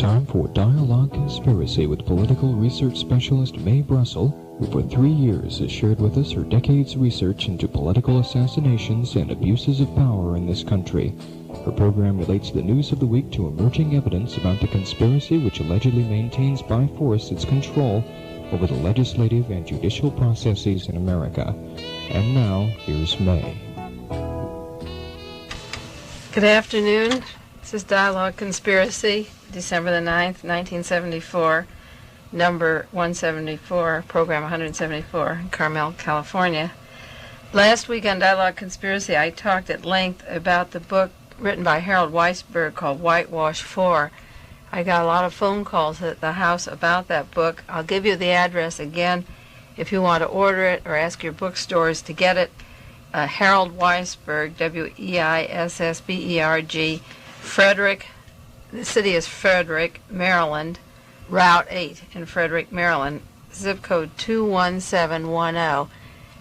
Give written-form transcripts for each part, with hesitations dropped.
time for Dialogue Conspiracy with political research specialist Mae Brussel, who for 3 years has shared with us her decades' research into political assassinations and abuses of power in this country. Her program relates the news of the week to emerging evidence about the conspiracy which allegedly maintains by force its control over the legislative and judicial processes in America. And now, here's Mae. Good afternoon. This is Dialogue Conspiracy, December the 9th, 1974, number 174, program 174, in Carmel, California. Last week on Dialogue Conspiracy, I talked at length about the book written by Harold Weisberg called Whitewash Four. I got a lot of phone calls at the house about that book. I'll give you the address again if you want to order it or ask your bookstores to get it. Harold Weisberg, Weissberg, Frederick, the city is Frederick, Maryland, Route 8 in Frederick, Maryland, zip code 21710,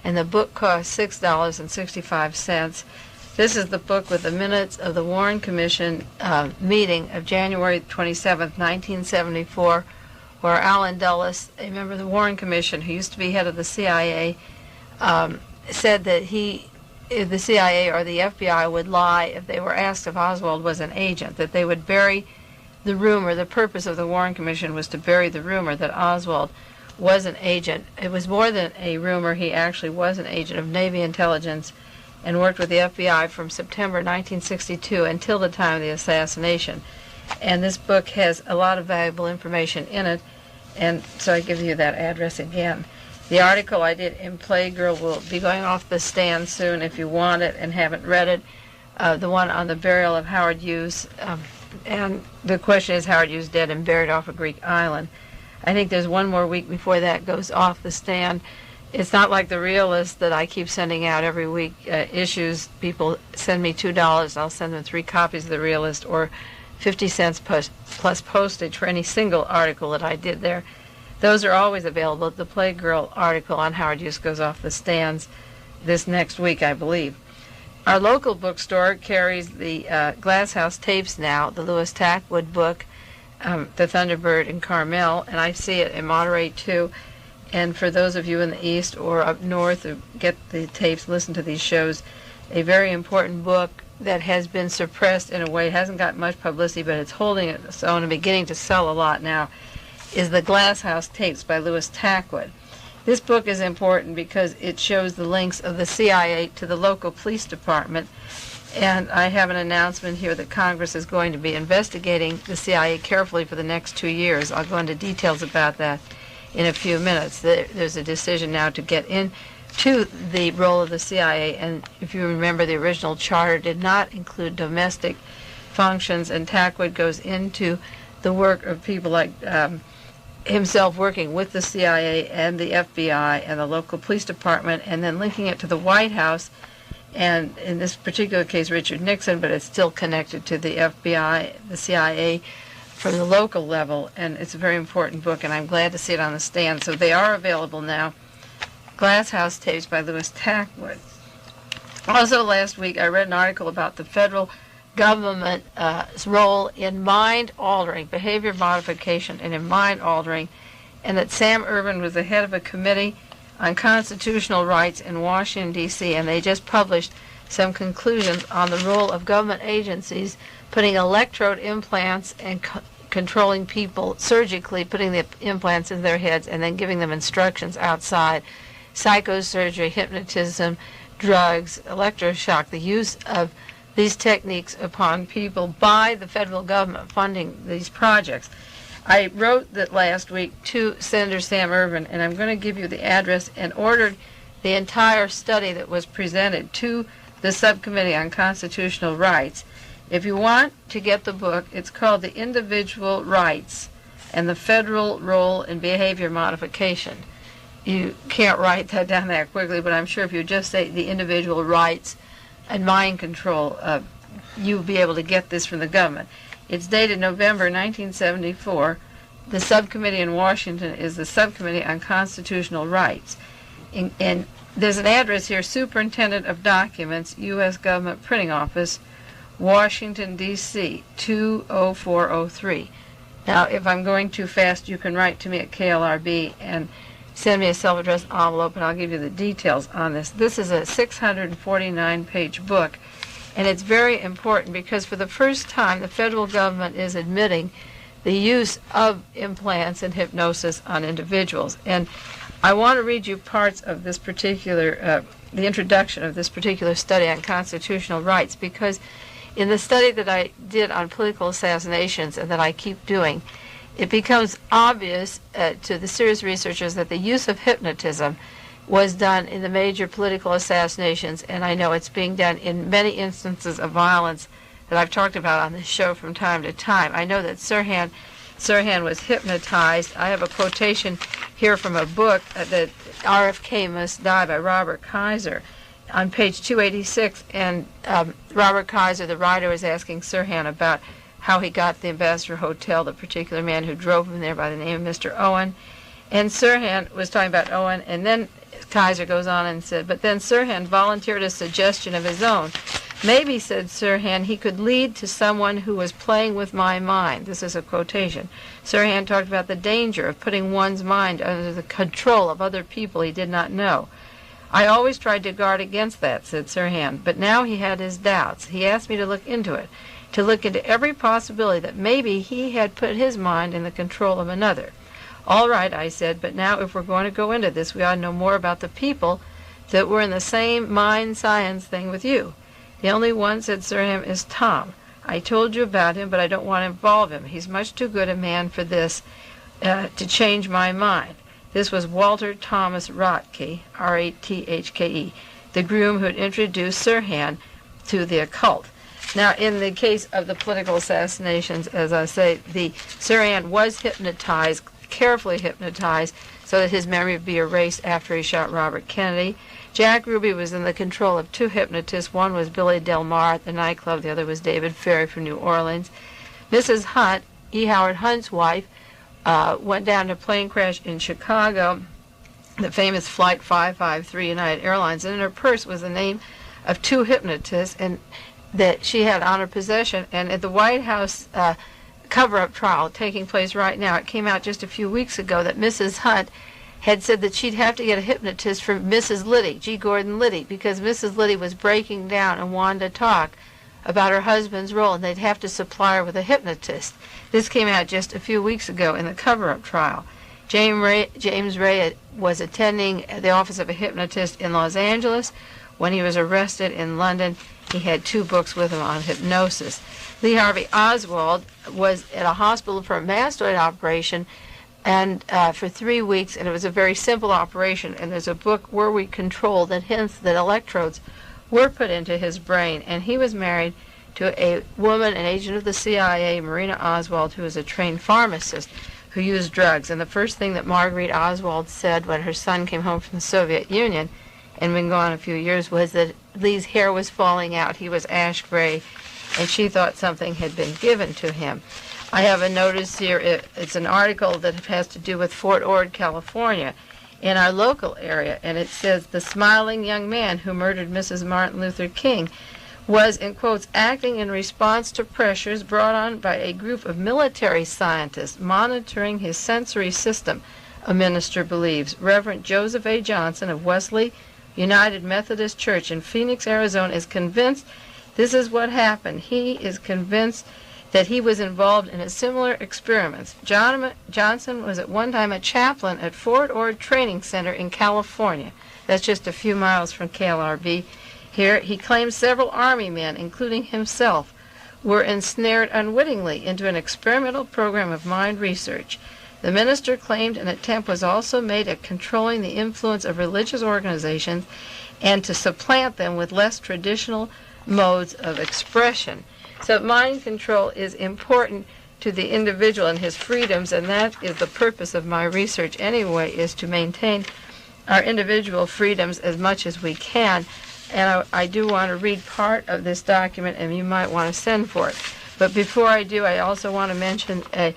and the book costs $6.65. This is the book with the minutes of the Warren Commission meeting of January 27th, 1974, where Allen Dulles, a member of the Warren Commission who used to be head of the CIA, said that the CIA or the FBI would lie if they were asked if Oswald was an agent, that they would bury the rumor. The purpose of the Warren Commission was to bury the rumor that Oswald was an agent. It was more than a rumor. He actually was an agent of Navy intelligence and worked with the FBI from September 1962 until the time of the assassination. And this book has a lot of valuable information in it, and so I give you that address again. The article I did in Playgirl will be going off the stand soon if you want it and haven't read it. The one on the burial of Howard Hughes, and the question is Howard Hughes dead and buried off a Greek island. I think there's one more week before that goes off the stand. It's not like the Realist that I keep sending out every week issues. People send me $2, I'll send them 3 copies of the Realist, or 50 cents plus postage for any single article that I did there. Those are always available. The Playgirl article on Howard Hughes goes off the stands this next week, I believe. Our local bookstore carries the Glass House tapes now, the Louis Tackwood book, The Thunderbird in Carmel, and I see it in Monterey too. And for those of you in the East or up north who get the tapes, listen to these shows, a very important book that has been suppressed in a way, it hasn't got much publicity, but it's holding its own and beginning to sell a lot now, is the Glass House tapes by Louis Tackwood. This book is important because it shows the links of the CIA to the local police department, and I have an announcement here that Congress is going to be investigating the CIA carefully for the next 2 years. I'll go into details about that in a few minutes. There's a decision now to get into the role of the CIA, and if you remember, the original charter did not include domestic functions, and Tackwood goes into the work of people like himself working with the CIA and the FBI and the local police department, and then linking it to the White House, and in this particular case Richard Nixon, but it's still connected to the FBI, the CIA, from the local level, and it's a very important book, and I'm glad to see it on the stand. So they are available now. Glass House tapes by Louis Tackwood. Also last week I read an article about the federal government's role in mind-altering, behavior modification, and in mind-altering, and that Sam Ervin was the head of a committee on constitutional rights in Washington, D.C., and they just published some conclusions on the role of government agencies putting electrode implants and controlling people surgically, putting the implants in their heads and then giving them instructions outside, psychosurgery, hypnotism, drugs, electroshock, the use of these techniques upon people by the federal government funding these projects. I wrote that last week to Senator Sam Ervin, and I'm going to give you the address, and ordered the entire study that was presented to the Subcommittee on Constitutional Rights. If you want to get the book, it's called The Individual Rights and the Federal Role in Behavior Modification. You can't write that down that quickly, but I'm sure if you just say the individual rights and mind control, you'll be able to get this from the government. It's dated November 1974. The subcommittee in Washington is the Subcommittee on Constitutional Rights. And there's an address here, Superintendent of Documents, U.S. Government Printing Office, Washington, D.C., 20403. Now, if I'm going too fast, you can write to me at KLRB and send me a self-addressed envelope, and I'll give you the details on this. This is a 649-page book, and it's very important because for the first time, the federal government is admitting the use of implants and hypnosis on individuals. And I want to read you parts of this particular, the introduction of this particular study on constitutional rights, because in the study that I did on political assassinations and that I keep doing, it becomes obvious to the serious researchers that the use of hypnotism was done in the major political assassinations, and I know it's being done in many instances of violence that I've talked about on this show from time to time. I know that Sirhan was hypnotized. I have a quotation here from a book that RFK Must Die by Robert Kaiser on page 286, and Robert Kaiser, the writer, was asking Sirhan about how he got the Ambassador Hotel, the particular man who drove him there by the name of Mr. Owen. And Sirhan was talking about Owen, and then Kaiser goes on and said, but then Sirhan volunteered a suggestion of his own. Maybe, said Sirhan, he could lead to someone who was playing with my mind. This is a quotation. Sirhan talked about the danger of putting one's mind under the control of other people he did not know. I always tried to guard against that, said Sirhan, but now he had his doubts. He asked me to look into it, to look into every possibility that maybe he had put his mind in the control of another. All right, I said, but now if we're going to go into this, we ought to know more about the people that were in the same mind science thing with you. The only one, said Sirhan, is Tom. I told you about him, but I don't want to involve him. He's much too good a man for this, to change my mind. This was Walter Thomas Rathke, R-A-T-H-K-E, the groom who had introduced Sirhan to the occult. Now, in the case of the political assassinations, as I say, the Sirhan was hypnotized, carefully hypnotized, so that his memory would be erased after he shot Robert Kennedy. Jack Ruby was in the control of two hypnotists. One was Billy Del Mar at the nightclub. The other was David Ferry from New Orleans. Mrs. Hunt, E. Howard Hunt's wife, went down to a plane crash in Chicago, the famous Flight 553 United Airlines, and in her purse was the name of two hypnotists and that she had on her possession. And at the White House cover-up trial taking place right now, it came out just a few weeks ago that Mrs. Hunt had said that she'd have to get a hypnotist for Mrs. Liddy, G. Gordon Liddy, because Mrs. Liddy was breaking down and wanted to talk about her husband's role, and they'd have to supply her with a hypnotist. This came out just a few weeks ago in the cover-up trial. James Ray was attending the office of a hypnotist in Los Angeles. When he was arrested in London, he had two books with him on hypnosis. Lee Harvey Oswald was at a hospital for a mastoid operation and for 3 weeks, and it was a very simple operation, and there's a book, Were We Controlled, that hints that electrodes were put into his brain, and he was married to a woman, an agent of the CIA, Marina Oswald, who was a trained pharmacist who used drugs. And the first thing that Marguerite Oswald said when her son came home from the Soviet Union and been gone a few years was that Lee's hair was falling out. He was ash gray, and she thought something had been given to him. I have a notice here. It's an article that has to do with Fort Ord, California, in our local area, and it says the smiling young man who murdered Mrs. Martin Luther King was, in quotes, acting in response to pressures brought on by a group of military scientists monitoring his sensory system, a minister believes. Reverend Joseph A. Johnson of Wesley United Methodist Church in Phoenix, Arizona, is convinced this is what happened. He is convinced that he was involved in a similar experiments. Johnson was at one time a chaplain at Fort Ord Training Center in California. That's just a few miles from KLRB. Here, he claims several Army men, including himself, were ensnared unwittingly into an experimental program of mind research. The minister claimed an attempt was also made at controlling the influence of religious organizations and to supplant them with less traditional modes of expression. So mind control is important to the individual and his freedoms, and that is the purpose of my research anyway, is to maintain our individual freedoms as much as we can. And I do want to read part of this document, and you might want to send for it. But before I do, I also want to mention an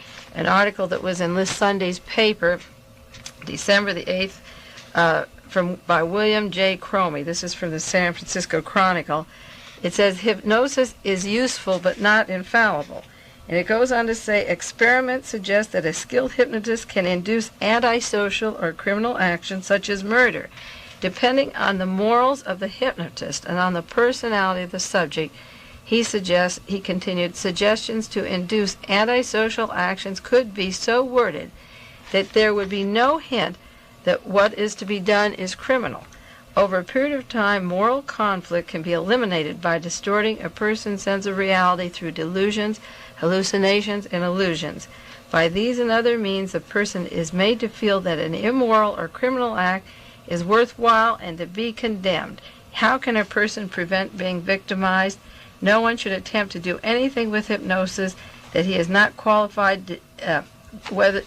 article that was in this Sunday's paper, December the 8th, by William J. Cromie. This is from the San Francisco Chronicle. It says, hypnosis is useful but not infallible. And it goes on to say, experiments suggest that a skilled hypnotist can induce antisocial or criminal actions such as murder. Depending on the morals of the hypnotist and on the personality of the subject, he continued, suggestions to induce antisocial actions could be so worded that there would be no hint that what is to be done is criminal. Over a period of time, moral conflict can be eliminated by distorting a person's sense of reality through delusions, hallucinations, and illusions. By these and other means, the person is made to feel that an immoral or criminal act is worthwhile and to be condemned. How can a person prevent being victimized? No one should attempt to do anything with hypnosis that he is not qualified to,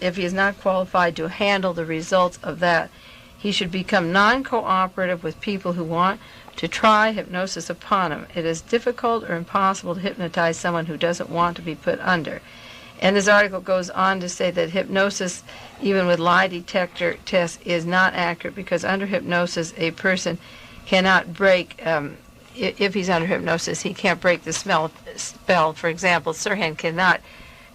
if he is not qualified to handle the results of that. He should become non-cooperative with people who want to try hypnosis upon him. It is difficult or impossible to hypnotize someone who doesn't want to be put under. And this article goes on to say that hypnosis, even with lie detector tests, is not accurate because under hypnosis a cannot break, if he's under hypnosis, he can't break the spell. For example, Sirhan cannot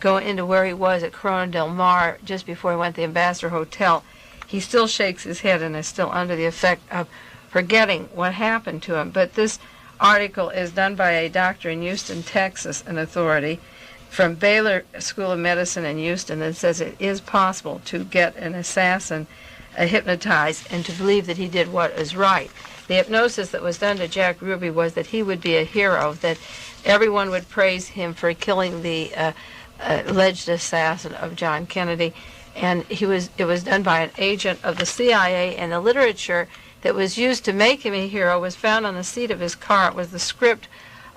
go into where he was at Corona del Mar just before he went to the Ambassador Hotel. He still shakes his head and is still under the effect of forgetting what happened to him. But this article is done by a doctor in Houston, Texas, an authority from Baylor School of Medicine in Houston, that says it is possible to get an assassin hypnotized and to believe that he did what is right. The hypnosis that was done to Jack Ruby was that he would be a hero, that everyone would praise him for killing the alleged assassin of John Kennedy, and it was done by an agent of the CIA, and the literature that was used to make him a hero was found on the seat of his car. It was the script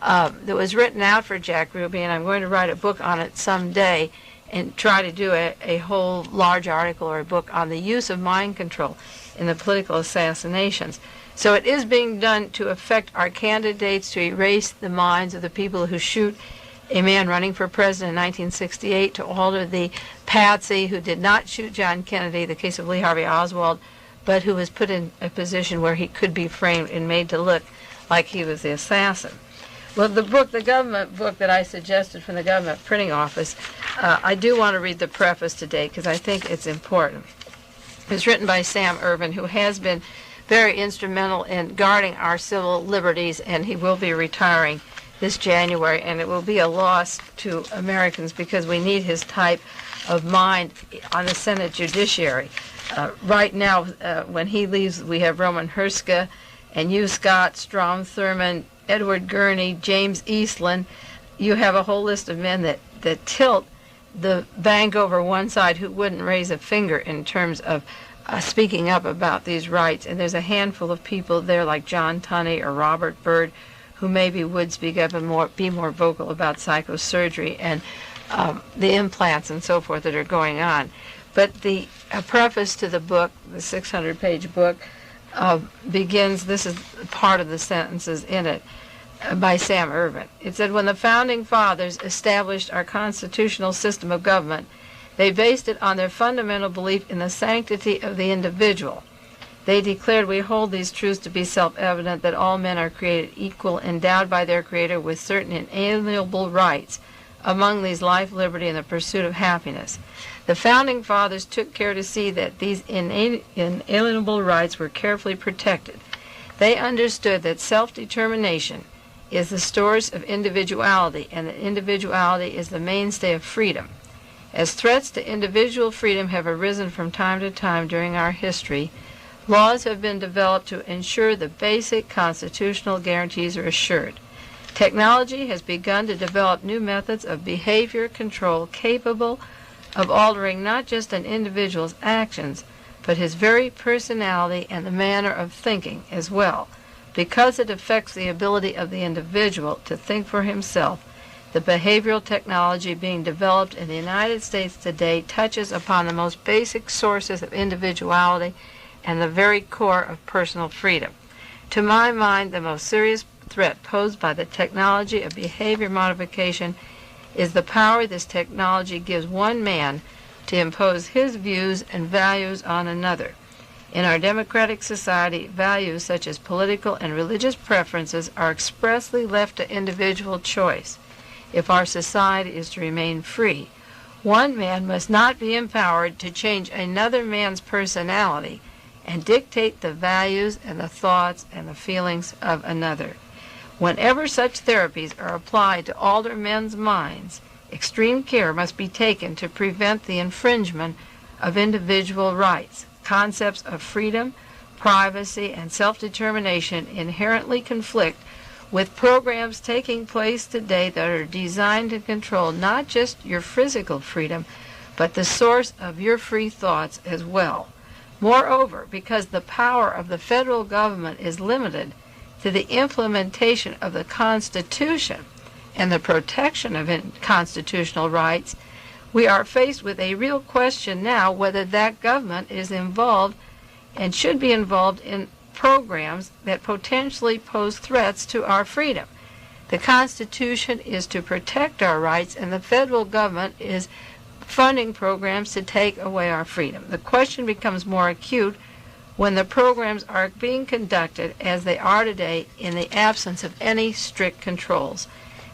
that was written out for Jack Ruby, and I'm going to write a book on it someday and try to do a whole large article or a book on the use of mind control in the political assassinations. So it is being done to affect our candidates, to erase the minds of the people who shoot a man running for president in 1968, to alter the patsy who did not shoot John Kennedy, the case of Lee Harvey Oswald, but who was put in a position where he could be framed and made to look like he was the assassin. Well, the government book that I suggested from the government printing office, I do want to read the preface today because I think it's important. It's written by Sam Ervin, who has been very instrumental in guarding our civil liberties, and he will be retiring this January, and it will be a loss to Americans because we need his type of mind on the Senate Judiciary. Right now, when he leaves, we have Roman Herska and Hugh Scott, Strom Thurmond, Edward Gurney, James Eastland. You have a whole list of men that tilt the bank over one side who wouldn't raise a finger in terms of speaking up about these rights. And there's a handful of people there like John Tunney or Robert Byrd who maybe would speak up and be more vocal about psychosurgery and the implants and so forth that are going on. But the preface to the book, the 600-page book, begins, this is part of the sentences in it, by Sam Ervin. It said, when the Founding Fathers established our constitutional system of government, they based it on their fundamental belief in the sanctity of the individual. They declared, we hold these truths to be self-evident, that all men are created equal, endowed by their Creator with certain inalienable rights, among these life, liberty, and the pursuit of happiness. The Founding Fathers took care to see that these inalienable rights were carefully protected. They understood that self-determination is the source of individuality, and that individuality is the mainstay of freedom. As threats to individual freedom have arisen from time to time during our history, laws have been developed to ensure the basic constitutional guarantees are assured. Technology has begun to develop new methods of behavior control capable of altering not just an individual's actions, but his very personality and the manner of thinking as well. Because it affects the ability of the individual to think for himself, the behavioral technology being developed in the United States today touches upon the most basic sources of individuality and the very core of personal freedom. To my mind, the most serious threat posed by the technology of behavior modification is the power this technology gives one man to impose his views and values on another. In our democratic society, values such as political and religious preferences are expressly left to individual choice. if our society is to remain free. One man must not be empowered to change another man's personality and dictate the values and the thoughts and the feelings of another. Whenever such therapies are applied to alter men's minds, extreme care must be taken to prevent the infringement of individual rights. Concepts of freedom, privacy, and self-determination inherently conflict with programs taking place today that are designed to control not just your physical freedom, but the source of your free thoughts as well. Moreover, because the power of the federal government is limited to the implementation of the Constitution and the protection of constitutional rights, we are faced with a real question now whether that government is involved and should be involved in programs that potentially pose threats to our freedom. The Constitution is to protect our rights, and the federal government is funding programs to take away our freedom. The question becomes more acute when the programs are being conducted as they are today in the absence of any strict controls.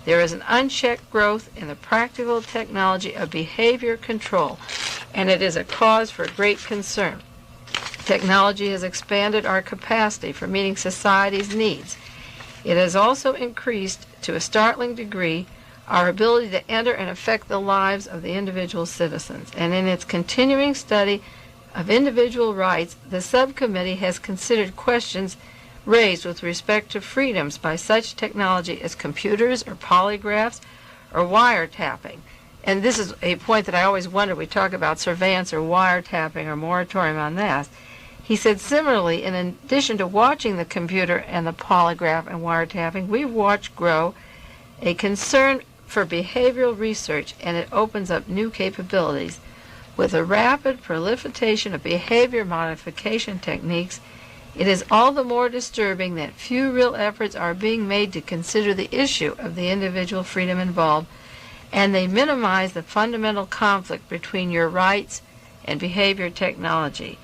There is an unchecked growth in the practical technology of behavior control, and it is a cause for great concern. Technology has expanded our capacity for meeting society's needs. It has also increased to a startling degree our ability to enter and affect the lives of the individual citizens. And in its continuing study of individual rights, the subcommittee has considered questions raised with respect to freedoms by such technology as computers or polygraphs or wiretapping. And this is a point that I always wonder. We talk about surveillance or wiretapping or moratorium on that. He said, similarly, in addition to watching the computer and the polygraph and wiretapping, we've watched grow a concern for behavioral research, and it opens up new capabilities. With the rapid proliferation of behavior modification techniques, it is all the more disturbing that few real efforts are being made to consider the issue of the individual freedom involved, and they minimize the fundamental conflict between your rights and behavior technology.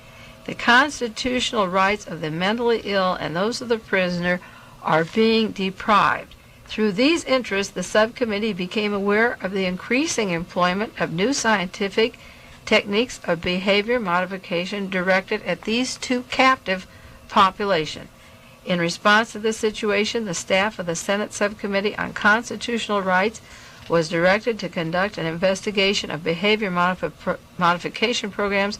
The constitutional rights of the mentally ill and those of the prisoner are being deprived. Through these interests, the subcommittee became aware of the increasing employment of new scientific techniques of behavior modification directed at these two captive populations. In response to this situation, the staff of the Senate Subcommittee on Constitutional Rights was directed to conduct an investigation of behavior modification programs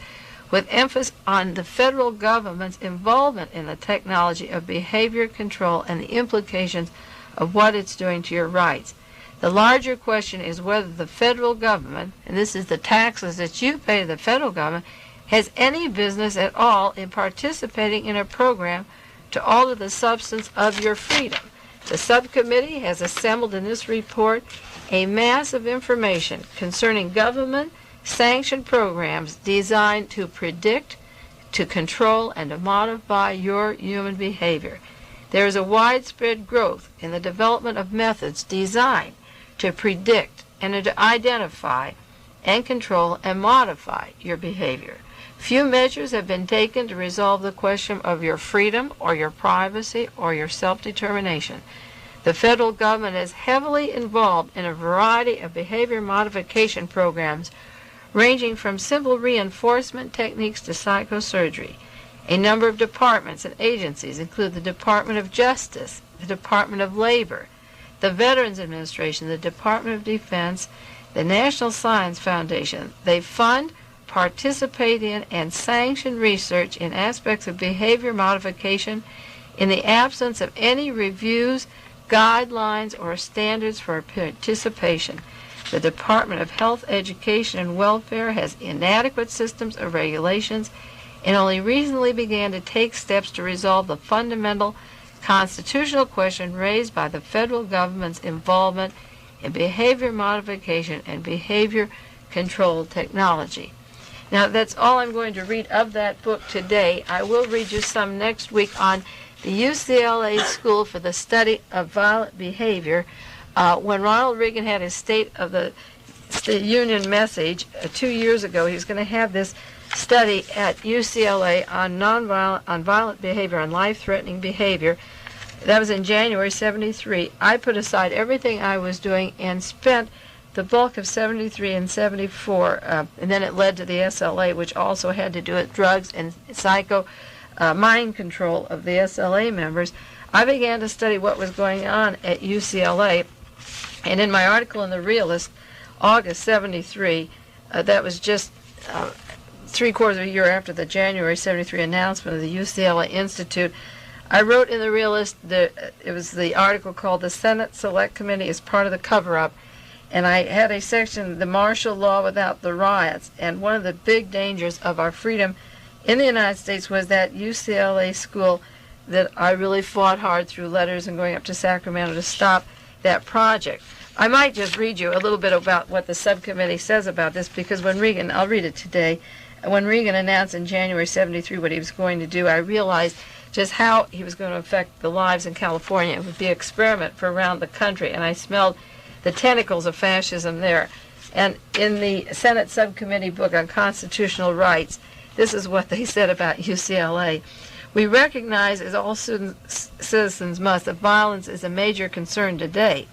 with emphasis on the federal government's involvement in the technology of behavior control and the implications of what it's doing to your rights. The larger question is whether the federal government, and this is the taxes that you pay to the federal government, has any business at all in participating in a program to alter the substance of your freedom. The subcommittee has assembled in this report a mass of information concerning government sanctioned programs designed to predict, to control, and to modify your human behavior. There is a widespread growth in the development of methods designed to predict and to identify and control and modify your behavior. Few measures have been taken to resolve the question of your freedom or your privacy or your self-determination. The federal government is heavily involved in a variety of behavior modification programs ranging from simple reinforcement techniques to psychosurgery. A number of departments and agencies include the Department of Justice, the Department of Labor, the Veterans Administration, the Department of Defense, the National Science Foundation. They fund, participate in, and sanction research in aspects of behavior modification in the absence of any reviews, guidelines, or standards for participation. The Department of Health, Education, and Welfare has inadequate systems of regulations and only recently began to take steps to resolve the fundamental constitutional question raised by the federal government's involvement in behavior modification and behavior control technology. Now, that's all I'm going to read of that book today. I will read you some next week on the UCLA School for the Study of Violent Behavior. When Ronald Reagan had his State of the Union message 2 years ago, he was going to have this study at UCLA on violent behavior, on life-threatening behavior. That was in January 73. I put aside everything I was doing and spent the bulk of 73 and 74, and then it led to the SLA, which also had to do with drugs and mind control of the SLA members. I began to study what was going on at UCLA, and in my article in The Realist, August 73, that was just 3/4 of a year after the January 73 announcement of the UCLA Institute, I wrote in The Realist, it was the article called "The Senate Select Committee is Part of the Cover-Up," and I had a section, "The Martial Law Without the Riots," and one of the big dangers of our freedom in the United States was that UCLA school that I really fought hard through letters and going up to Sacramento to stop that project. I might just read you a little bit about what the subcommittee says about this, because when Reagan, I'll read it today, when Reagan announced in January 73 what he was going to do, I realized just how he was going to affect the lives in California. It would be an experiment for around the country, and I smelled the tentacles of fascism there. And in the Senate Subcommittee book on constitutional rights, this is what they said about UCLA. "We recognize, as all citizens must, that violence is a major concern today.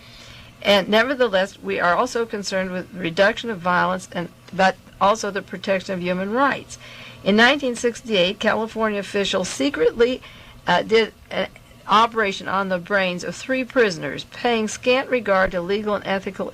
And nevertheless, we are also concerned with reduction of violence, but also the protection of human rights. In 1968, California officials secretly did an operation on the brains of 3 prisoners, paying scant regard to legal and ethical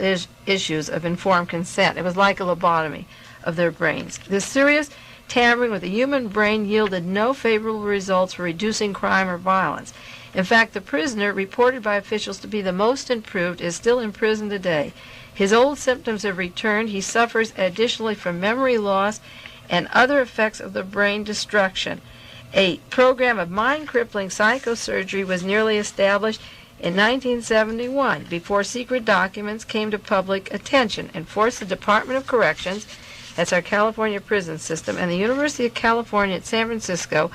issues of informed consent. It was like a lobotomy of their brains. This serious tampering with the human brain yielded no favorable results for reducing crime or violence. In fact, the prisoner, reported by officials to be the most improved, is still in prison today. His old symptoms have returned. He suffers additionally from memory loss and other effects of the brain destruction. A program of mind-crippling psychosurgery was nearly established in 1971 before secret documents came to public attention and forced the Department of Corrections, that's our California prison system, and the University of California at San Francisco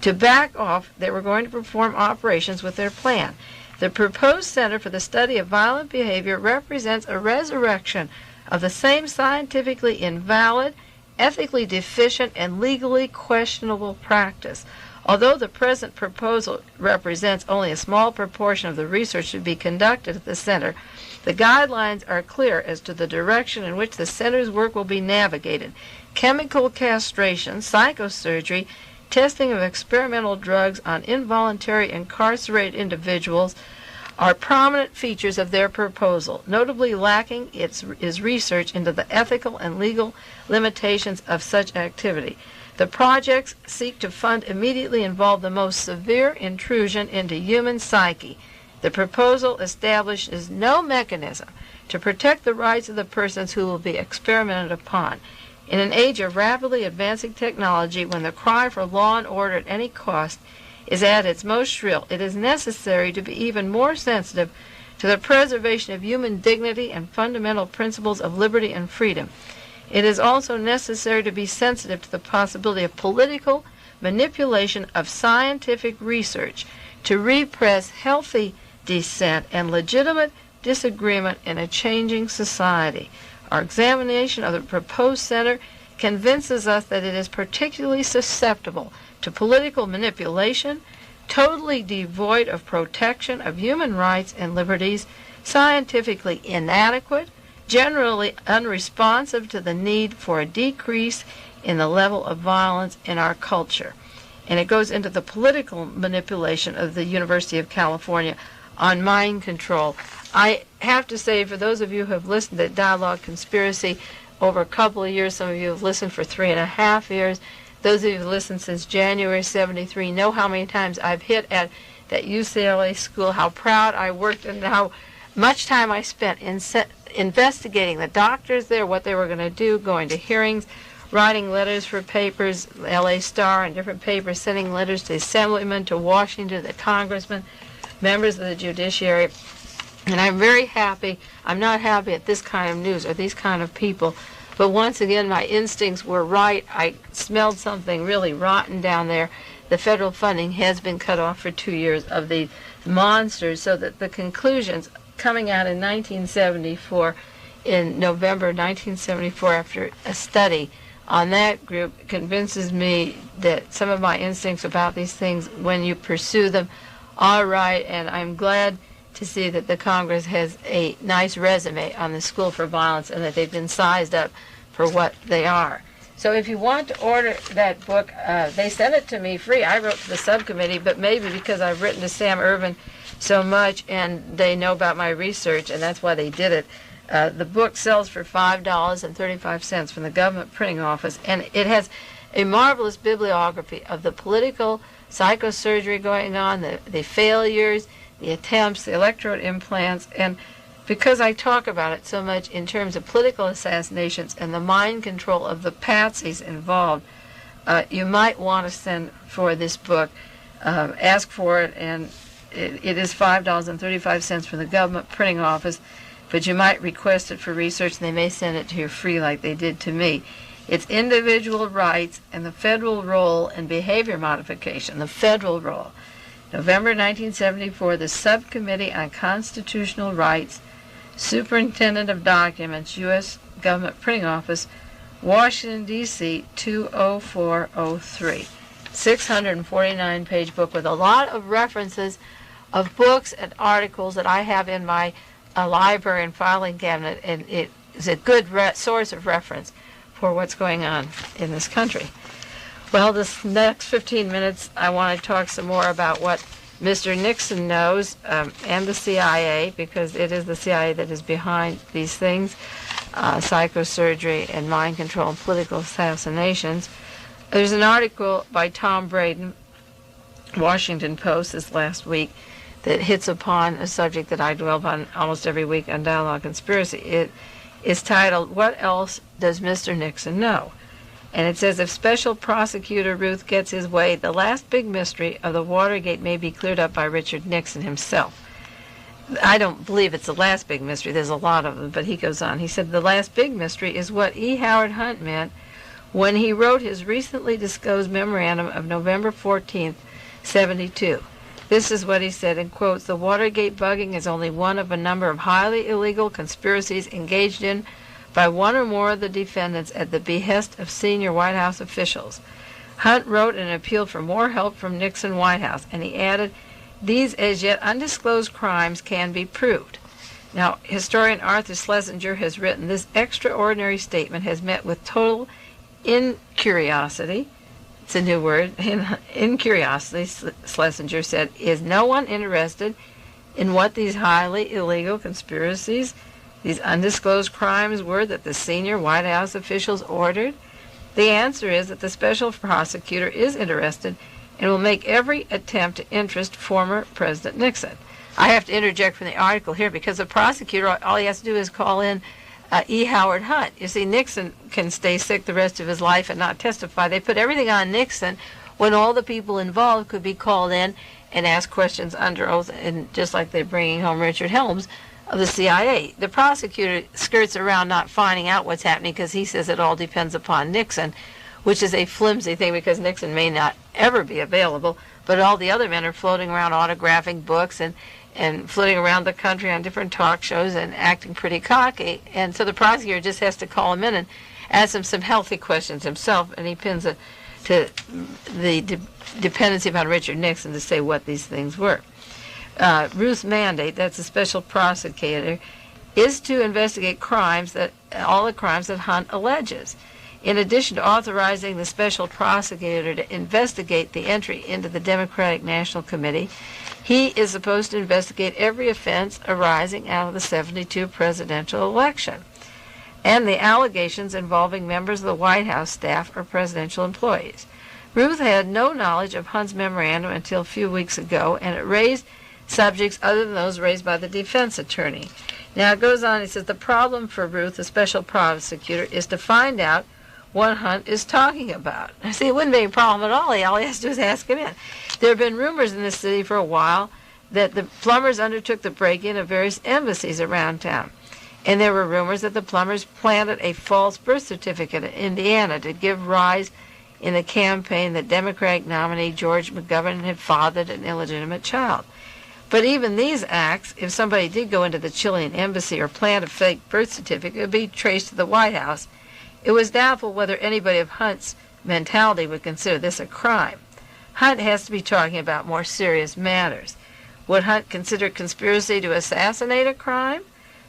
to back off. They were going to perform operations with their plan. The proposed Center for the Study of Violent Behavior represents a resurrection of the same scientifically invalid, ethically deficient, and legally questionable practice. Although the present proposal represents only a small proportion of the research to be conducted at the center, the guidelines are clear as to the direction in which the center's work will be navigated. Chemical castration, psychosurgery, testing of experimental drugs on involuntary incarcerated individuals are prominent features of their proposal. Notably lacking is research into the ethical and legal limitations of such activity. The projects seek to fund immediately involve the most severe intrusion into human psyche. The proposal establishes no mechanism to protect the rights of the persons who will be experimented upon. In an age of rapidly advancing technology, when the cry for law and order at any cost is at its most shrill, it is necessary to be even more sensitive to the preservation of human dignity and fundamental principles of liberty and freedom. It is also necessary to be sensitive to the possibility of political manipulation of scientific research to repress healthy dissent and legitimate disagreement in a changing society. Our examination of the proposed center convinces us that it is particularly susceptible to political manipulation, totally devoid of protection of human rights and liberties, scientifically inadequate, generally unresponsive to the need for a decrease in the level of violence in our culture. And it goes into the political manipulation of the University of California on mind control. I have to say, for those of you who have listened to Dialogue Conspiracy over a couple of years, some of you have listened for 3.5 years, those of you who have listened since January 73 know how many times I've hit at that UCLA school, how proud I worked and how much time I spent in investigating the doctors there, what they were going to do, going to hearings, writing letters for papers, LA Star and different papers, sending letters to assemblymen, to Washington, the congressmen, members of the judiciary. And I'm very happy. I'm not happy at this kind of news or these kind of people. But once again, my instincts were right. I smelled something really rotten down there. The federal funding has been cut off for 2 years of the monsters, so that the conclusions coming out in 1974, in November 1974, after a study on that group, convinces me that some of my instincts about these things, when you pursue them, All right, and I'm glad to see that the Congress has a nice resume on the School for Violence and that they've been sized up for what they are. So if you want to order that book, they sent it to me free. I wrote to the subcommittee, but maybe because I've written to Sam Irvin so much and they know about my research, and that's why they did it. The book sells for $5.35 from the government printing office, and it has a marvelous bibliography of the political psychosurgery going on, the failures, the attempts, the electrode implants, and because I talk about it so much in terms of political assassinations and the mind control of the patsies involved, you might want to send for this book. Ask for it, and it is $5.35 from the government printing office, but you might request it for research, and they may send it to you free like they did to me. It's Individual Rights and the Federal Role in Behavior Modification, the federal role. November 1974, the Subcommittee on Constitutional Rights, Superintendent of Documents, U.S. Government Printing Office, Washington, D.C., 20403. 649-page book with a lot of references of books and articles that I have in my library and filing cabinet, and it is a good source of reference for what's going on in this country. Well, this next 15 minutes, I want to talk some more about what Mr. Nixon knows and the CIA, because it is the CIA that is behind these things, psychosurgery and mind control and political assassinations. There's an article by Tom Braden, Washington Post, this last week, that hits upon a subject that I dwell upon almost every week on Dialogue Conspiracy. It is titled, "What Else Does Mr. Nixon Know?" And it says, if Special Prosecutor Ruth gets his way, the last big mystery of the Watergate may be cleared up by Richard Nixon himself. I don't believe it's the last big mystery. There's a lot of them, but he goes on. He said, the last big mystery is what E. Howard Hunt meant when he wrote his recently disclosed memorandum of November 14th, 72. This is what he said in quotes, the Watergate bugging is only one of a number of highly illegal conspiracies engaged in by one or more of the defendants at the behest of senior White House officials. Hunt wrote an appeal for more help from Nixon White House, and he added, these as yet undisclosed crimes can be proved. Now, historian Arthur Schlesinger has written, this extraordinary statement has met with total incuriosity. It's a new word. Incuriosity, Schlesinger said, is no one interested in what these highly illegal conspiracies, these undisclosed crimes were that the senior White House officials ordered? The answer is that the special prosecutor is interested and will make every attempt to interest former President Nixon. I have to interject from the article here because the prosecutor, all he has to do is call in E. Howard Hunt. You see, Nixon can stay sick the rest of his life and not testify. They put everything on Nixon when all the people involved could be called in and ask questions under oath, and just like they're bringing home Richard Helms of the CIA. The prosecutor skirts around not finding out what's happening because he says it all depends upon Nixon, which is a flimsy thing because Nixon may not ever be available, but all the other men are floating around autographing books and floating around the country on different talk shows and acting pretty cocky. And so the prosecutor just has to call him in and ask him some healthy questions himself, and he pins it to the dependency upon Richard Nixon to say what these things were. Ruth's mandate, that's a special prosecutor, is to investigate all the crimes that Hunt alleges. In addition to authorizing the special prosecutor to investigate the entry into the Democratic National Committee, he is supposed to investigate every offense arising out of the 72 presidential election and the allegations involving members of the White House staff or presidential employees. Ruth had no knowledge of Hunt's memorandum until a few weeks ago, and it raised subjects other than those raised by the defense attorney. Now it goes on, he says, the problem for Ruth, the special prosecutor, is to find out what Hunt is talking about. See, it wouldn't be a problem at all. All he has to do is ask him in. There have been rumors in this city for a while that the plumbers undertook the break-in of various embassies around town. And there were rumors that the plumbers planted a false birth certificate in Indiana to give rise in the campaign that Democratic nominee George McGovern had fathered an illegitimate child. But even these acts, if somebody did go into the Chilean embassy or plant a fake birth certificate, it would be traced to the White House. It was doubtful whether anybody of Hunt's mentality would consider this a crime. Hunt has to be talking about more serious matters. Would Hunt consider conspiracy to assassinate a crime?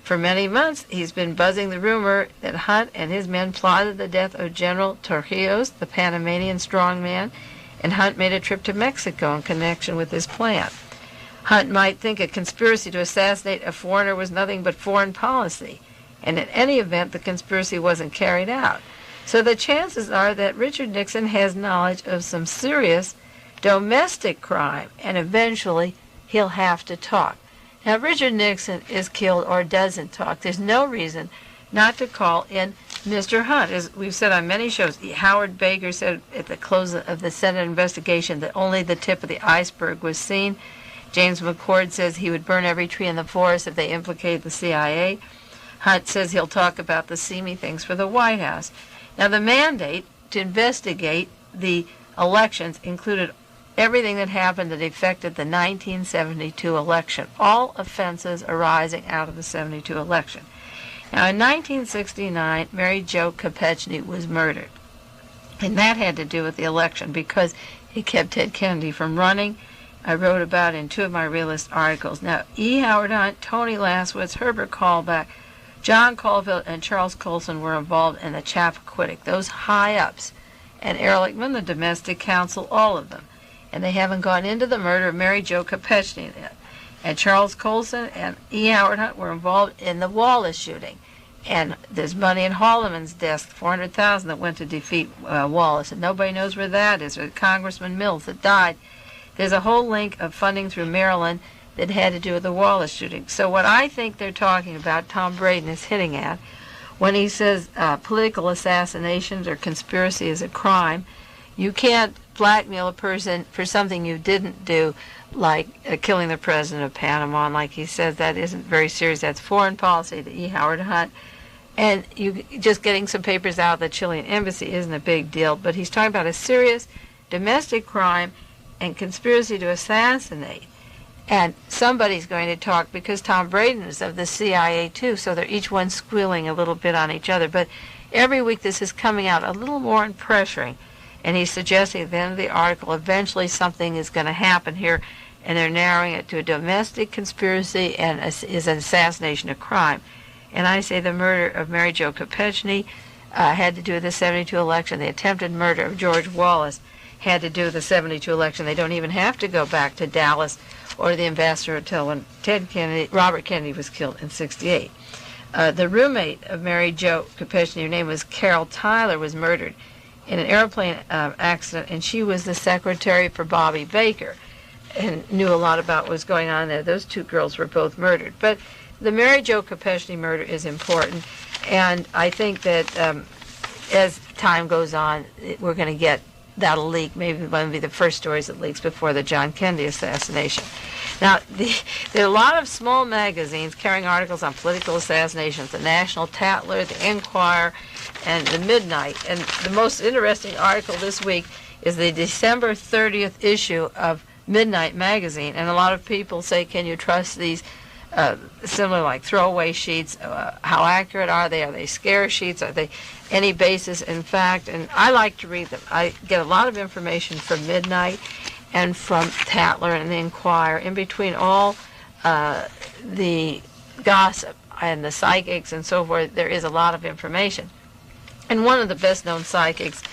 For many months, he's been buzzing the rumor that Hunt and his men plotted the death of General Torrijos, the Panamanian strongman, and Hunt made a trip to Mexico in connection with his plan. Hunt might think a conspiracy to assassinate a foreigner was nothing but foreign policy, and in any event, the conspiracy wasn't carried out. So the chances are that Richard Nixon has knowledge of some serious domestic crime, and eventually he'll have to talk. Now, Richard Nixon is killed or doesn't talk. There's no reason not to call in Mr. Hunt. As we've said on many shows, Howard Baker said at the close of the Senate investigation that only the tip of the iceberg was seen. James McCord says he would burn every tree in the forest if they implicated the CIA. Hunt says he'll talk about the seamy things for the White House. Now, the mandate to investigate the elections included everything that happened that affected the 1972 election, all offenses arising out of the 72 election. Now, in 1969, Mary Jo Kopechne was murdered, and that had to do with the election because it kept Ted Kennedy from running. I wrote about it in two of my realist articles. Now, E. Howard Hunt, Tony Laswitz, Herbert Callback, John Caulfield, and Charles Colson were involved in the Chappaquiddick, those high-ups, and Ehrlichman, the domestic counsel, all of them. And they haven't gone into the murder of Mary Jo Kopechne yet. And Charles Colson and E. Howard Hunt were involved in the Wallace shooting. And there's money in Haldeman's desk, $400,000 that went to defeat Wallace. And nobody knows where that is, or Congressman Mills that died. There's a whole link of funding through Maryland that had to do with the Wallace shooting. So what I think they're talking about, Tom Braden is hitting at, when he says political assassinations or conspiracy is a crime, you can't blackmail a person for something you didn't do, like killing the president of Panama. And like he says, that isn't very serious. That's foreign policy to E. Howard Hunt. And you just getting some papers out of the Chilean embassy isn't a big deal. But he's talking about a serious domestic crime and conspiracy to assassinate. And somebody's going to talk because Tom Braden is of the CIA too, so they're each one squealing a little bit on each other. But every week this is coming out a little more and pressuring. And he's suggesting at the end of the article eventually something is going to happen here, and they're narrowing it to a domestic conspiracy and is an assassination a crime. And I say the murder of Mary Jo Kopechne had to do with the 72 election. The attempted murder of George Wallace had to do with the 72 election. They don't even have to go back to Dallas or the Ambassador Hotel when Robert Kennedy was killed in '68. The roommate of Mary Jo Kopechne, her name was Carol Tyler, was murdered in an airplane accident, and she was the secretary for Bobby Baker and knew a lot about what was going on there. Those two girls were both murdered. But the Mary Jo Kopechne murder is important, and I think that as time goes on, we're going to get that'll leak. Maybe one of the first stories that leaks before the John Kennedy assassination. Now, there are a lot of small magazines carrying articles on political assassinations, the National Tatler, the Enquirer, and the Midnight. And the most interesting article this week is the December 30th issue of Midnight magazine. And a lot of people say, can you trust these similar like throwaway sheets? How accurate are they? Are they scare sheets? Are they any basis in fact? And I like to read them. I get a lot of information from Midnight and from Tatler and the Enquirer. In between all the gossip and the psychics and so forth, there is a lot of information. And one of the best-known psychics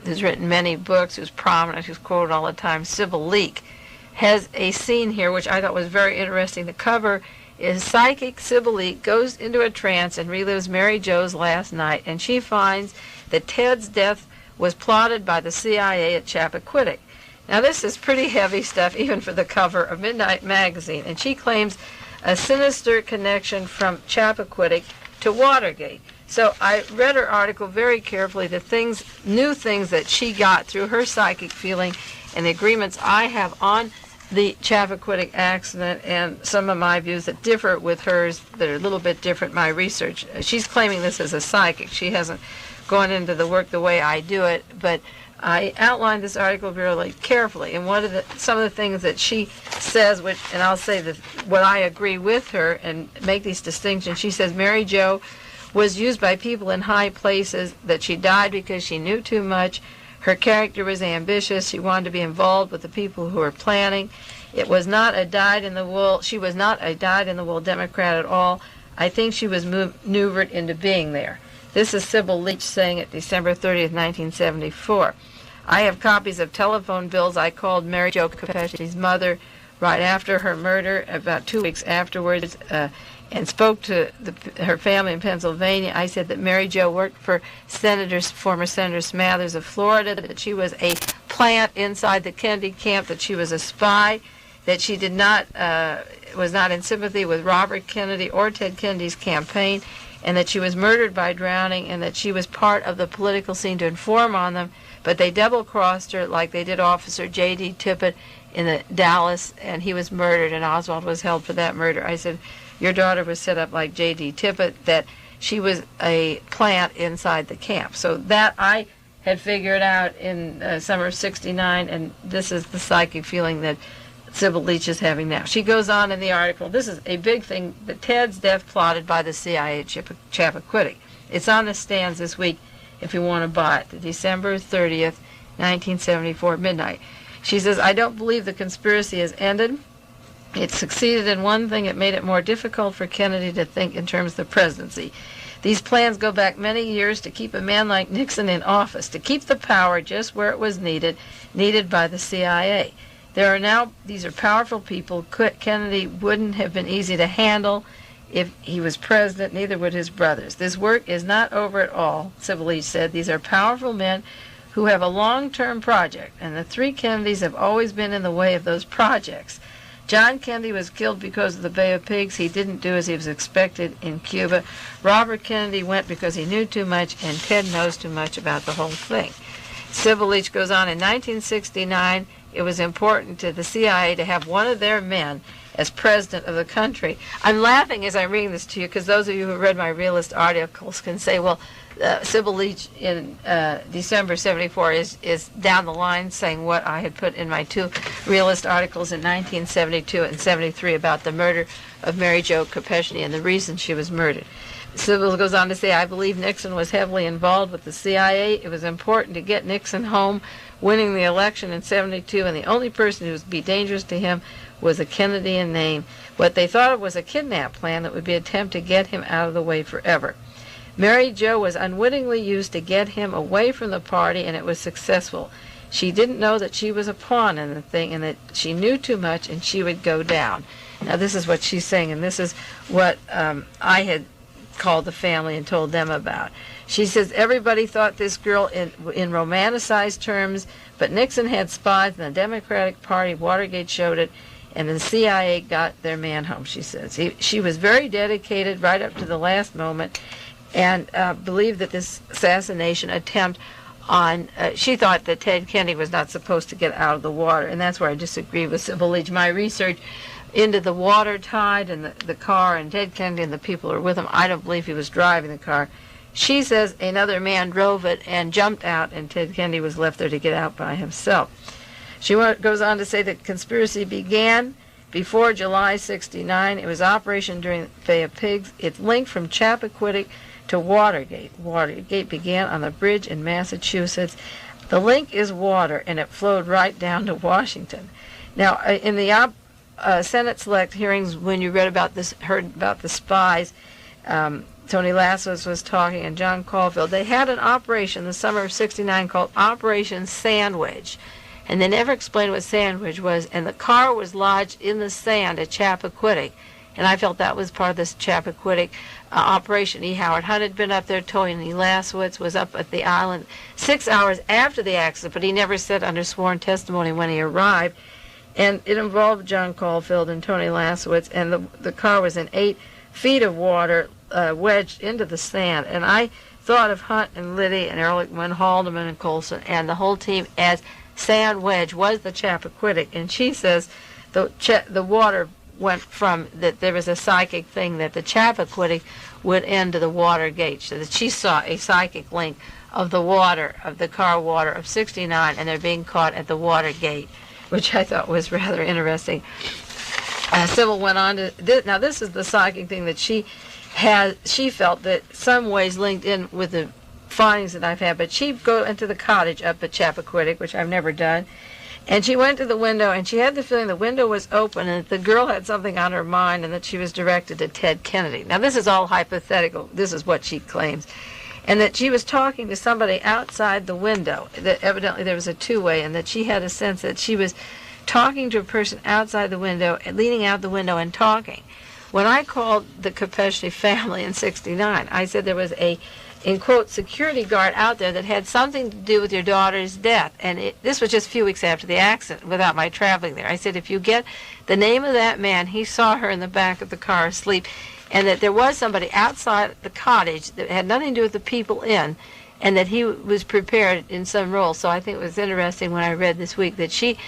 who's written many books, who's prominent, who's quoted all the time, Sybil Leek, has a scene here which I thought was very interesting. The cover is psychic Sybil Leek goes into a trance and relives Mary Jo's last night, and she finds that Ted's death was plotted by the CIA at Chappaquiddick. Now this is pretty heavy stuff even for the cover of Midnight magazine, and she claims a sinister connection from Chappaquiddick to Watergate. So I read her article very carefully, the new things that she got through her psychic feeling and the agreements I have on the Chappaquiddick accident and some of my views that differ with hers that are a little bit different, my research. She's claiming this as a psychic. She hasn't gone into the work the way I do it, but I outlined this article really carefully. And some of the things that she says, and I'll say what I agree with her and make these distinctions. She says Mary Jo was used by people in high places, that she died because she knew too much. Her character was ambitious. She wanted to be involved with the people who were planning. It was not a dyed-in-the-wool, she was not a dyed-in-the-wool Democrat at all. I think she was maneuvered into being there. This is Sybil Leach saying it December 30th, 1974. I have copies of telephone bills. I called Mary Jo Kopechne's mother right after her murder, about 2 weeks afterwards, and spoke to her family in Pennsylvania. I said that Mary Jo worked for former Senator Smathers of Florida, that she was a plant inside the Kennedy camp, that she was a spy, that she did not was not in sympathy with Robert Kennedy or Ted Kennedy's campaign, and that she was murdered by drowning, and that she was part of the political scene to inform on them, but they double-crossed her like they did Officer J.D. Tippit in Dallas, and he was murdered, and Oswald was held for that murder. I said, your daughter was set up like J.D. Tippit, that she was a plant inside the camp. So that I had figured out in summer of '69, and this is the psychic feeling that Sybil Leach is having now. She goes on in the article, this is a big thing, that Ted's death plotted by the CIA at Chappaquiddick. It's on the stands this week if you want to buy it, December 30th, 1974, midnight. She says, I don't believe the conspiracy has ended. It succeeded in one thing. It made it more difficult for Kennedy to think in terms of the presidency. These plans go back many years to keep a man like Nixon in office, to keep the power just where it was needed by the CIA. These are powerful people. Kennedy wouldn't have been easy to handle if he was president, neither would his brothers. This work is not over at all, Sybil Leach said. These are powerful men who have a long-term project, and the three Kennedys have always been in the way of those projects. John Kennedy was killed because of the Bay of Pigs. He didn't do as he was expected in Cuba. Robert Kennedy went because he knew too much, and Ted knows too much about the whole thing. Sybil Leach goes on, in 1969, it was important to the CIA to have one of their men as president of the country. I'm laughing as I'm reading this to you because those of you who read my realist articles can say, well, Sybil Leach in December 74 is down the line saying what I had put in my two realist articles in 1972 and 73 about the murder of Mary Jo Kopechne and the reason she was murdered. Sybil goes on to say, I believe Nixon was heavily involved with the CIA. It was important to get Nixon home, winning the election in 72, and the only person who would be dangerous to him was a Kennedy in name. What they thought of was a kidnap plan that would be an attempt to get him out of the way forever. Mary Jo was unwittingly used to get him away from the party, and it was successful. She didn't know that she was a pawn in the thing, and that she knew too much, and she would go down. Now, this is what she's saying, and this is what I had called the family and told them about. She says, everybody thought this girl in romanticized terms, but Nixon had spies in the Democratic Party. Watergate showed it, and the CIA got their man home, she says. She was very dedicated right up to the last moment, and believed that this assassination attempt on, she thought that Ted Kennedy was not supposed to get out of the water, and that's where I disagree with Sybil Leach. My research into the water tide and the car and Ted Kennedy and the people who were with him, I don't believe he was driving the car. She says another man drove it and jumped out, and Ted Kennedy was left there to get out by himself. She goes on to say that conspiracy began before July 69. It was operation during the Bay of Pigs. It linked from Chappaquiddick to Watergate. Watergate began on the bridge in Massachusetts. The link is water, and it flowed right down to Washington. Now, in the Senate select hearings, when you read about this, heard about the spies, Tony Lassos was talking, and John Caulfield, they had an operation in the summer of '69 called Operation Sandwich, and they never explained what sandwich was, and the car was lodged in the sand at Chappaquiddick, and I felt that was part of this Chappaquiddick operation. E. Howard Hunt had been up there. Tony Lassos was up at the island 6 hours after the accident, but he never said under sworn testimony when he arrived, and it involved John Caulfield and Tony Lassos, and the car was in 8 feet of water wedged into the sand. And I thought of Hunt and Liddy and Ehrlichman, Haldeman and Colson, and the whole team as sand wedge was the Chappaquiddick. And she says the water went from that there was a psychic thing that the Chappaquiddick would end to the Watergate, so that she saw a psychic link of the water, of the car water of '69, and they're being caught at the Watergate, which I thought was rather interesting. Sybil went on to, now this is the psychic thing that she felt that some ways linked in with the findings that I've had, but she'd go into the cottage up at Chappaquiddick, which I've never done, And she went to the window, and she had the feeling the window was open and that the girl had something on her mind and that she was directed to Ted Kennedy. Now, this is all hypothetical. This is what she claims. And that she was talking to somebody outside the window, that evidently there was a two-way, and that she had a sense that she was talking to a person outside the window, leaning out the window and talking. When I called the Kopechne family in '69, I said there was a, in quote, security guard out there that had something to do with your daughter's death. And this was just a few weeks after the accident, without my traveling there. I said, if you get the name of that man, he saw her in the back of the car asleep, and that there was somebody outside the cottage that had nothing to do with the people in, and that he was prepared in some role. So I think it was interesting when I read this week that she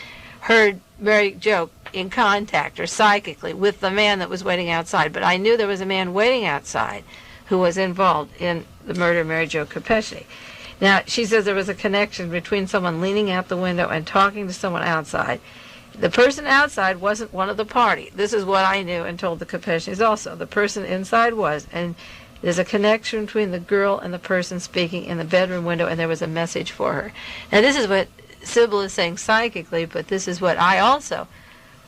heard Mary Jo in contact, or psychically, with the man that was waiting outside. But I knew there was a man waiting outside who was involved in the murder of Mary Jo Kopechne. Now, she says there was a connection between someone leaning out the window and talking to someone outside. The person outside wasn't one of the party. This is what I knew and told the Kopechnes also. The person inside was, and there's a connection between the girl and the person speaking in the bedroom window, and there was a message for her. Now, this is what Sybil is saying psychically, but this is what I also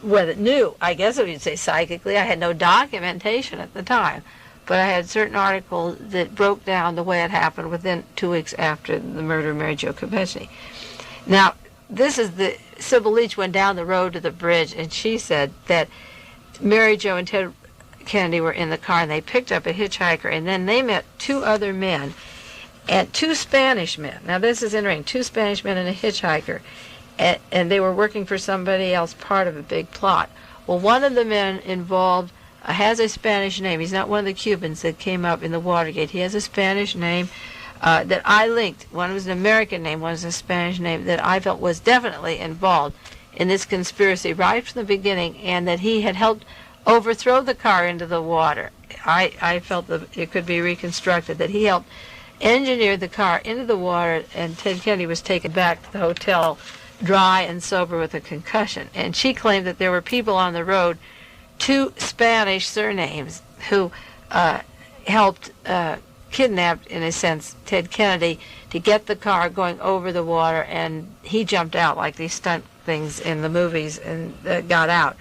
knew. I guess I would say psychically. I had no documentation at the time, but I had certain articles that broke down the way it happened within 2 weeks after the murder of Mary Jo Kopechne. Now, this is Sybil Leach went down the road to the bridge, and she said that Mary Jo and Ted Kennedy were in the car, and they picked up a hitchhiker, and then they met two other men, and two Spanish men. Now, this is interesting. Two Spanish men and a hitchhiker, and they were working for somebody else, part of a big plot. Well, one of the men involved has a Spanish name. He's not one of the Cubans that came up in the Watergate. He has a Spanish name that I linked. One was an American name, one was a Spanish name that I felt was definitely involved in this conspiracy right from the beginning, and that he had helped overthrow the car into the water. I felt that it could be reconstructed, that he helped engineer the car into the water, and Ted Kennedy was taken back to the hotel dry and sober with a concussion. And she claimed that there were people on the road, two Spanish surnames, who helped kidnap, in a sense, Ted Kennedy to get the car going over the water, and he jumped out like these stunt things in the movies and got out.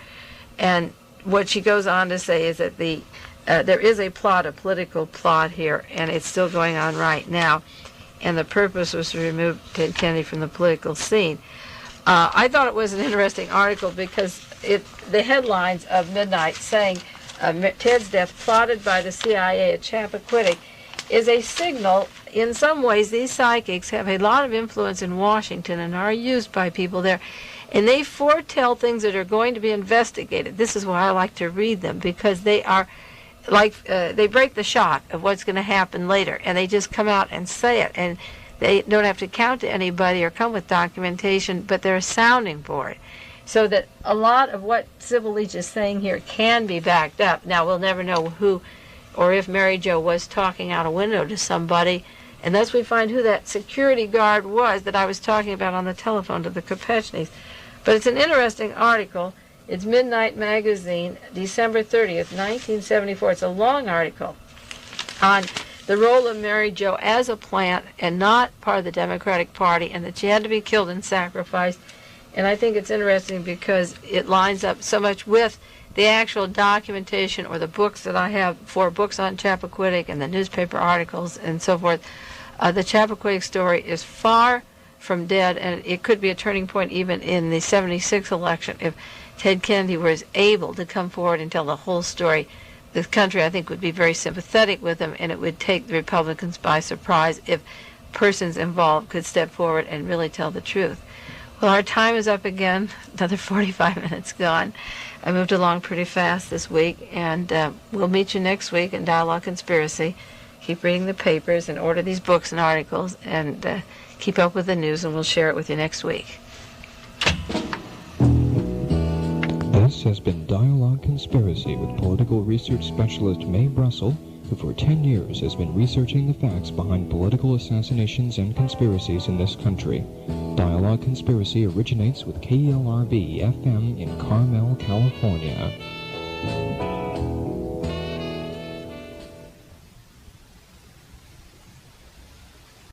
And what she goes on to say is that there is a plot, a political plot here, and it's still going on right now, and the purpose was to remove Ted Kennedy from the political scene. I thought it was an interesting article because the headlines of Midnight saying Ted's death plotted by the CIA at Chappaquiddick is a signal. In some ways, these psychics have a lot of influence in Washington and are used by people there, and they foretell things that are going to be investigated. This is why I like to read them, because they are like they break the shock of what's going to happen later, and they just come out and say it, and they don't have to count to anybody or come with documentation, but they're a sounding board. So that a lot of what Sybil Leach is saying here can be backed up. Now, we'll never know who or if Mary Jo was talking out a window to somebody, unless we find who that security guard was that I was talking about on the telephone to the Kopechnes. But it's an interesting article. It's Midnight Magazine, December 30th, 1974. It's a long article on the role of Mary Jo as a plant and not part of the Democratic Party, and that she had to be killed and sacrificed. And I think it's interesting because it lines up so much with the actual documentation or the books that I have, 4 books on Chappaquiddick and the newspaper articles and so forth. The Chappaquiddick story is far from dead, and it could be a turning point even in the '76 election if Ted Kennedy was able to come forward and tell the whole story. The country, I think, would be very sympathetic with him, and it would take the Republicans by surprise if persons involved could step forward and really tell the truth. Well, our time is up again, another 45 minutes gone. I moved along pretty fast this week, and we'll meet you next week in Dialogue Conspiracy. Keep reading the papers and order these books and articles, and keep up with the news, and we'll share it with you next week. This has been Dialogue Conspiracy with political research specialist Mae Brussel, who for 10 years has been researching the facts behind political assassinations and conspiracies in this country. Dialogue Conspiracy originates with KLRB FM in Carmel, California.